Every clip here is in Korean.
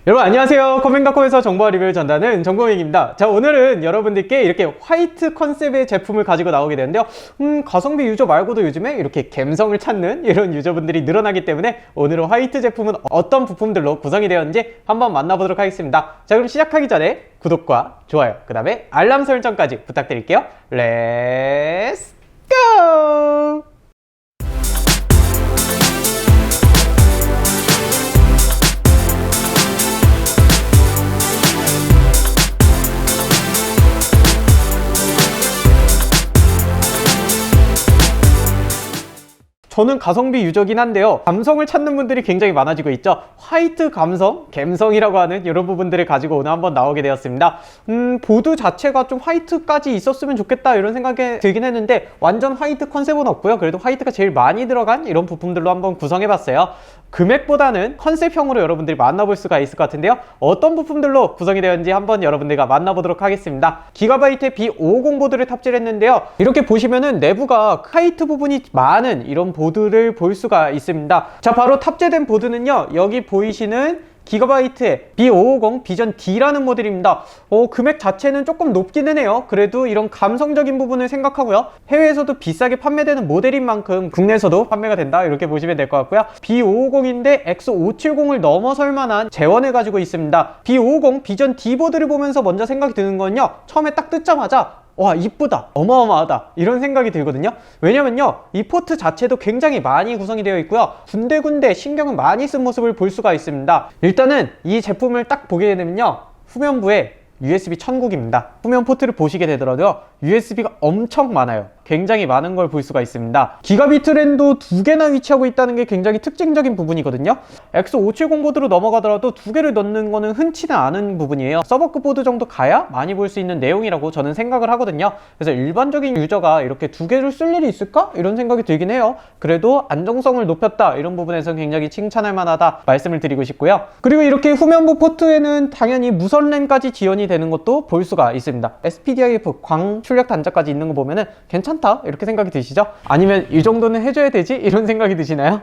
여러분 안녕하세요. 커맨닷컴에서 정보와 리뷰를 전다는 정보행입니다. 자, 오늘은 여러분들께 이렇게 화이트 컨셉의 제품을 가지고 나오게 되는데요. 가성비 유저 말고도 요즘에 이렇게 갬성을 찾는 이런 유저분들이 늘어나기 때문에 오늘은 화이트 제품은 어떤 부품들로 구성이 되었는지 한번 만나보도록 하겠습니다. 자, 그럼 시작하기 전에 구독과 좋아요, 그 다음에 알람 설정까지 부탁드릴게요. 렛츠 고! 저는 가성비 유저긴 한데요, 감성을 찾는 분들이 굉장히 많아지고 있죠. 화이트 감성, 갬성이라고 하는 이런 부분들을 가지고 오늘 한번 나오게 되었습니다. 보드 자체가 좀 화이트까지 있었으면 좋겠다 이런 생각이 들긴 했는데 완전 화이트 컨셉은 없고요. 그래도 화이트가 제일 많이 들어간 이런 부품들로 한번 구성해봤어요. 금액보다는 컨셉형으로 여러분들이 만나볼 수가 있을 것 같은데요, 어떤 부품들로 구성이 되었는지 한번 여러분들과 만나보도록 하겠습니다. 기가바이트의 B550 보드를 탑재를 했는데요, 이렇게 보시면은 내부가 화이트 부분이 많은 이런 보드를 볼 수가 있습니다. 자, 바로 탑재된 보드는요, 여기 보이시는 기가바이트의 B550 비전 D라는 모델입니다. 금액 자체는 조금 높기는 해요. 그래도 이런 감성적인 부분을 생각하고요, 해외에서도 비싸게 판매되는 모델인 만큼 국내에서도 판매가 된다 이렇게 보시면 될 것 같고요. B550인데 X570을 넘어설 만한 재원을 가지고 있습니다. B550 비전 D 보드를 보면서 먼저 생각이 드는 건요, 처음에 딱 뜯자마자 와, 이쁘다, 어마어마하다 이런 생각이 들거든요. 왜냐면요, 이 포트 자체도 굉장히 많이 구성이 되어 있고요, 군데군데 신경을 많이 쓴 모습을 볼 수가 있습니다. 일단은 이 제품을 딱 보게 되면요, 후면부에 USB 천국입니다. 후면 포트를 보시게 되더라도요, USB가 엄청 많아요. 굉장히 많은 걸 볼 수가 있습니다. 기가비트 랜도 두 개나 위치하고 있다는 게 굉장히 특징적인 부분이거든요. X570 보드로 넘어가더라도 두 개를 넣는 거는 흔치는 않은 부분이에요. 서버급 보드 정도 가야 많이 볼 수 있는 내용이라고 저는 생각을 하거든요. 그래서 일반적인 유저가 이렇게 두 개를 쓸 일이 있을까? 이런 생각이 들긴 해요. 그래도 안정성을 높였다 이런 부분에서 굉장히 칭찬할 만하다 말씀을 드리고 싶고요. 그리고 이렇게 후면부 포트에는 당연히 무선 램까지 지원이 되는 것도 볼 수가 있습니다. SPDIF 광 출력 단자까지 있는 거 보면은 괜찮다 이렇게 생각이 드시죠? 아니면 이 정도는 해줘야 되지? 이런 생각이 드시나요?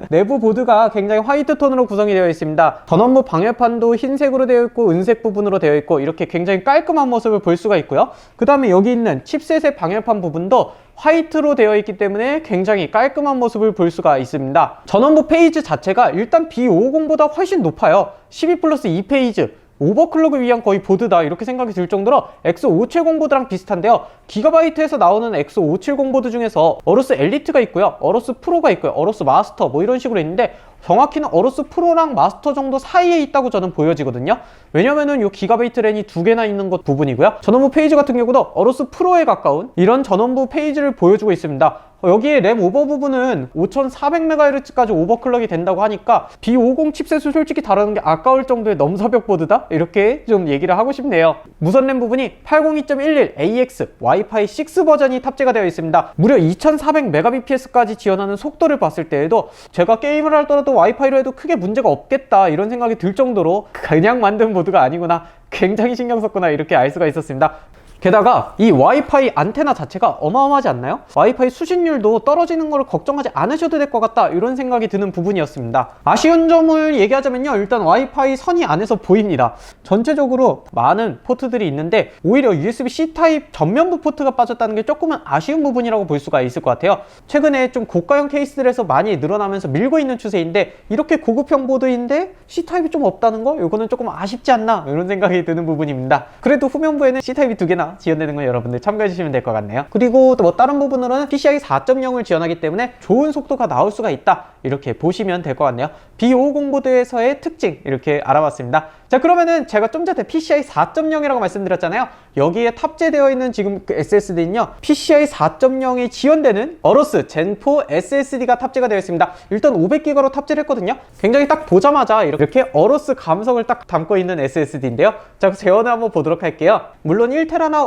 내부 보드가 굉장히 화이트 톤으로 구성이 되어 있습니다. 전원부 방열판도 흰색으로 되어 있고 은색 부분으로 되어 있고 이렇게 굉장히 깔끔한 모습을 볼 수가 있고요. 그 다음에 여기 있는 칩셋의 방열판 부분도 화이트로 되어 있기 때문에 굉장히 깔끔한 모습을 볼 수가 있습니다. 전원부 페이지 자체가 일단 B550보다 훨씬 높아요. 12+2 페이지, 오버클럭을 위한 거의 보드다 이렇게 생각이 들 정도로 X570 보드랑 비슷한데요, 기가바이트에서 나오는 X570 보드 중에서 어로스 엘리트가 있고요, 어로스 프로가 있고요, 어로스 마스터 뭐 이런 식으로 있는데 정확히는 어로스 프로랑 마스터 정도 사이에 있다고 저는 보여지거든요. 왜냐면은 이 기가바이트 랜이 두 개나 있는 것 부분이고요, 전원부 페이지 같은 경우도 어로스 프로에 가까운 이런 전원부 페이지를 보여주고 있습니다. 여기에 램 오버 부분은 5400MHz까지 오버클럭이 된다고 하니까 B50 칩셋을 솔직히 다루는 게 아까울 정도의 넘사벽 보드다? 이렇게 좀 얘기를 하고 싶네요. 무선 램 부분이 802.11 AX 와이파이 6 버전이 탑재가 되어 있습니다. 무려 2400Mbps까지 지원하는 속도를 봤을 때에도 제가 게임을 하더라도 와이파이로 해도 크게 문제가 없겠다 이런 생각이 들 정도로 그냥 만든 보드가 아니구나, 굉장히 신경 썼구나 이렇게 알 수가 있었습니다. 게다가 이 와이파이 안테나 자체가 어마어마하지 않나요? 와이파이 수신율도 떨어지는 걸 걱정하지 않으셔도 될 것 같다 이런 생각이 드는 부분이었습니다. 아쉬운 점을 얘기하자면요, 일단 와이파이 선이 안에서 보입니다. 전체적으로 많은 포트들이 있는데 오히려 USB-C 타입 전면부 포트가 빠졌다는 게 조금은 아쉬운 부분이라고 볼 수가 있을 것 같아요. 최근에 좀 고가형 케이스들에서 많이 늘어나면서 밀고 있는 추세인데 이렇게 고급형 보드인데 C 타입이 좀 없다는 거, 이거는 조금 아쉽지 않나 이런 생각이 드는 부분입니다. 그래도 후면부에는 C 타입이 두 개나 지원되는 건 여러분들 참고해 주시면 될 것 같네요. 그리고 또 뭐 다른 부분으로는 PCI 4.0을 지원하기 때문에 좋은 속도가 나올 수가 있다 이렇게 보시면 될 것 같네요. B50 보드에서의 특징 이렇게 알아봤습니다. 자, 그러면은 제가 좀 전에 PCI 4.0이라고 말씀드렸잖아요. 여기에 탑재되어 있는 지금 그 SSD는요, PCI 4.0이 지원되는 어로스 젠4 SSD가 탑재가 되어 있습니다. 일단 500GB로 탑재를 했거든요. 굉장히 딱 보자마자 이렇게 어로스 감성을 딱 담고 있는 SSD인데요. 자, 재원을 한번 보도록 할게요. 물론 1테라나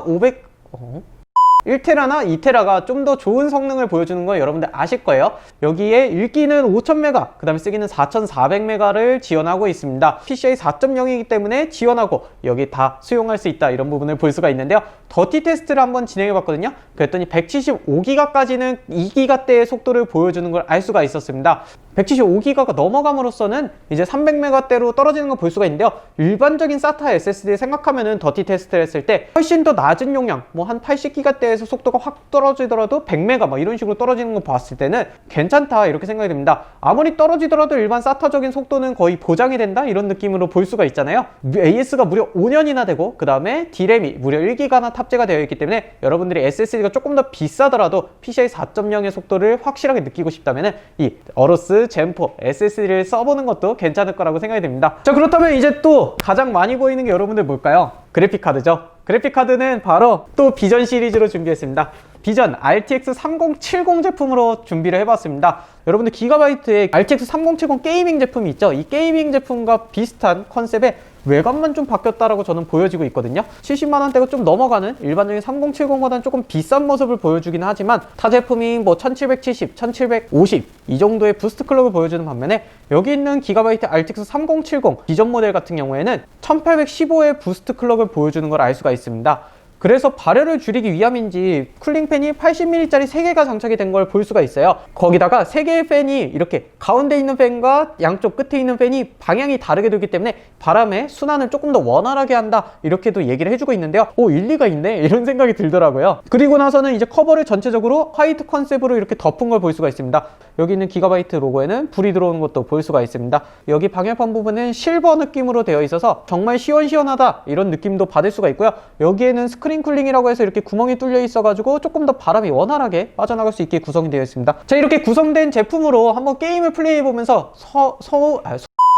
1테라나 2테라가 좀 더 좋은 성능을 보여주는 거 여러분들 아실 거예요. 여기에 읽기는 5000메가, 그 다음에 쓰기는 4400메가를 지원하고 있습니다. PCI 4.0이기 때문에 지원하고 여기 다 수용할 수 있다 이런 부분을 볼 수가 있는데요. 더티 테스트를 한번 진행해 봤거든요. 그랬더니 175기가까지는 2기가대의 속도를 보여주는 걸 알 수가 있었습니다. 175기가가 넘어감으로써는 이제 300메가대로 떨어지는 걸 볼 수가 있는데요. 일반적인 SATA SSD 생각하면은 더티 테스트를 했을 때 훨씬 더 낮은 용량, 뭐 한 80기가대에서 속도가 확 떨어지더라도 100메가 막 이런 식으로 떨어지는 거 봤을 때는 괜찮다 이렇게 생각이 듭니다. 아무리 떨어지더라도 일반 SATA적인 속도는 거의 보장이 된다 이런 느낌으로 볼 수가 있잖아요. AS가 무려 5년이나 되고 그 다음에 D램이 무려 1기가나 탑재가 되어 있기 때문에 여러분들이 SSD가 조금 더 비싸더라도 PCIe 4.0의 속도를 확실하게 느끼고 싶다면은 이 어로스 젠4 SSD를 써보는 것도 괜찮을 거라고 생각이 듭니다. 자, 그렇다면 이제 또 가장 많이 보이는 게 여러분들 뭘까요? 그래픽카드죠. 그래픽카드는 바로 또 비전 시리즈로 준비했습니다. 비전 RTX 3070 제품으로 준비를 해봤습니다. 여러분들 기가바이트의 RTX 3070 게이밍 제품이 있죠. 이 게이밍 제품과 비슷한 컨셉의 외관만 좀 바뀌었다라고 저는 보여지고 있거든요. 70만원대가 좀 넘어가는 일반적인 3070보다는 조금 비싼 모습을 보여주긴 하지만 타 제품이 뭐 1770, 1750 이 정도의 부스트 클럭을 보여주는 반면에 여기 있는 기가바이트 RTX 3070 기존 모델 같은 경우에는 1815의 부스트 클럭을 보여주는 걸 알 수가 있습니다. 그래서 발열을 줄이기 위함인지 쿨링팬이 80mm짜리 3개가 장착이 된 걸 볼 수가 있어요. 거기다가 3개의 팬이 이렇게 가운데 있는 팬과 양쪽 끝에 있는 팬이 방향이 다르게 돌기 때문에 바람의 순환을 조금 더 원활하게 한다 이렇게도 얘기를 해주고 있는데요. 오, 일리가 있네 이런 생각이 들더라고요. 그리고 나서는 이제 커버를 전체적으로 화이트 컨셉으로 이렇게 덮은 걸 볼 수가 있습니다. 여기 있는 기가바이트 로고에는 불이 들어오는 것도 볼 수가 있습니다. 여기 방열판 부분은 실버 느낌으로 되어 있어서 정말 시원시원하다 이런 느낌도 받을 수가 있고요. 여기에는 스크린 쿨링이라고 해서 이렇게 구멍이 뚫려 있어가지고 조금 더 바람이 원활하게 빠져나갈 수 있게 구성이 되어 있습니다. 자, 이렇게 구성된 제품으로 한번 게임을 플레이해보면서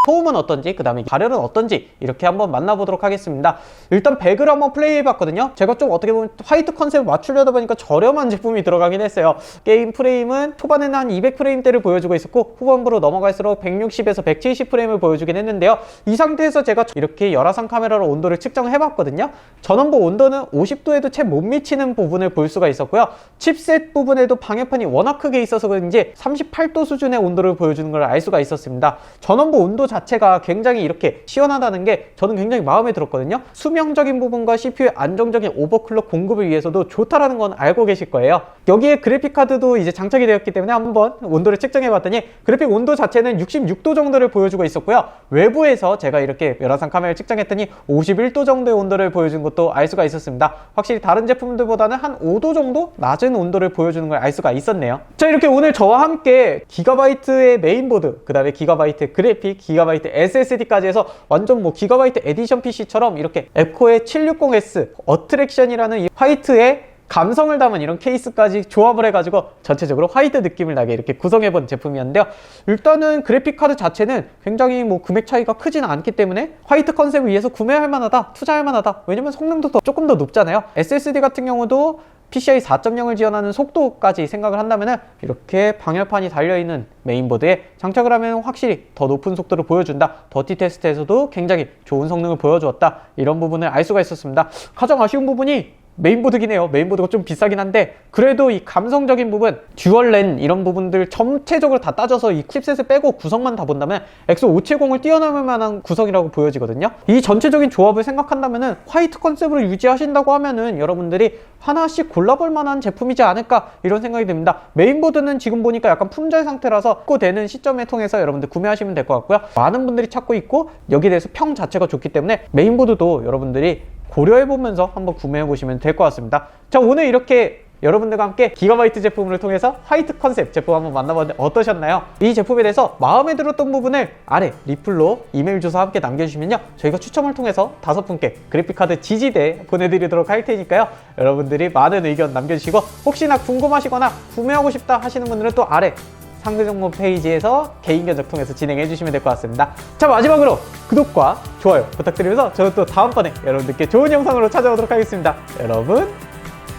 소음은 어떤지, 그 다음에 발열은 어떤지 이렇게 한번 만나보도록 하겠습니다. 일단 배그를 한번 플레이해봤거든요. 제가 좀 어떻게 보면 화이트 컨셉을 맞추려다 보니까 저렴한 제품이 들어가긴 했어요. 게임 프레임은 초반에는 한 200프레임대를 보여주고 있었고 후반부로 넘어갈수록 160에서 170프레임을 보여주긴 했는데요. 이 상태에서 제가 이렇게 열화상 카메라로 온도를 측정해봤거든요. 전원부 온도는 50도에도 채 못 미치는 부분을 볼 수가 있었고요. 칩셋 부분에도 방열판이 워낙 크게 있어서 그런지 38도 수준의 온도를 보여주는 걸 알 수가 있었습니다. 전원부 온도 자체가 굉장히 이렇게 시원하다는 게 저는 굉장히 마음에 들었거든요. 수명적인 부분과 CPU의 안정적인 오버클럭 공급을 위해서도 좋다라는 건 알고 계실 거예요. 여기에 그래픽카드도 이제 장착이 되었기 때문에 한번 온도를 측정해 봤더니 그래픽 온도 자체는 66도 정도를 보여주고 있었고요. 외부에서 제가 이렇게 열화상 카메라를 측정했더니 51도 정도의 온도를 보여준 것도 알 수가 있었습니다. 확실히 다른 제품들보다는 한 5도 정도 낮은 온도를 보여주는 걸 알 수가 있었네요. 자, 이렇게 오늘 저와 함께 기가바이트의 메인보드, 그 다음에 기가바이트 그래픽, 기가바이트 SSD까지 해서 완전 뭐 기가바이트 에디션 PC처럼 이렇게 에코의 760S 어트랙션이라는 이 화이트의 감성을 담은 이런 케이스까지 조합을 해가지고 전체적으로 화이트 느낌을 나게 이렇게 구성해본 제품이었는데요. 일단은 그래픽카드 자체는 굉장히 뭐 금액 차이가 크지는 않기 때문에 화이트 컨셉을 위해서 구매할 만하다, 투자할 만하다. 왜냐면 성능도 조금 더 높잖아요. SSD 같은 경우도 PCIe 4.0을 지원하는 속도까지 생각을 한다면 이렇게 방열판이 달려있는 메인보드에 장착을 하면 확실히 더 높은 속도를 보여준다. 더티 테스트에서도 굉장히 좋은 성능을 보여주었다. 이런 부분을 알 수가 있었습니다. 가장 아쉬운 부분이 메인보드긴 해요. 메인보드가 좀 비싸긴 한데 그래도 이 감성적인 부분, 듀얼랜 이런 부분들 전체적으로 다 따져서 이 칩셋을 빼고 구성만 다 본다면 엑소 570을 뛰어넘을 만한 구성이라고 보여지거든요. 이 전체적인 조합을 생각한다면 화이트 컨셉으로 유지하신다고 하면은 여러분들이 하나씩 골라볼 만한 제품이지 않을까 이런 생각이 듭니다. 메인보드는 지금 보니까 약간 품절 상태라서 확보되는 시점에 통해서 여러분들 구매하시면 될 것 같고요. 많은 분들이 찾고 있고 여기에 대해서 평 자체가 좋기 때문에 메인보드도 여러분들이 고려해보면서 한번 구매해보시면 될 것 같습니다. 자, 오늘 이렇게 여러분들과 함께 기가바이트 제품을 통해서 화이트 컨셉 제품 한번 만나봤는데 어떠셨나요? 이 제품에 대해서 마음에 들었던 부분을 아래 리플로 이메일 주소와 함께 남겨주시면요, 저희가 추첨을 통해서 5분께 그래픽카드 지지대 보내드리도록 할 테니까요, 여러분들이 많은 의견 남겨주시고 혹시나 궁금하시거나 구매하고 싶다 하시는 분들은 또 아래 상세 정보 페이지에서 개인 견적 통해서 진행해 주시면 될 것 같습니다. 자, 마지막으로 구독과 좋아요 부탁드리면서 저는 또 다음번에 여러분들께 좋은 영상으로 찾아오도록 하겠습니다. 여러분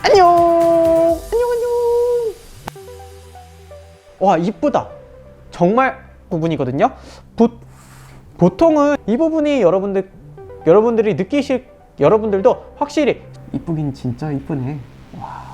안녕. 와, 이쁘다. 정말 부분이거든요. 보통은 이 부분이 여러분들이 느끼실, 여러분들도 확실히 이쁘긴 진짜 이쁘네. 와.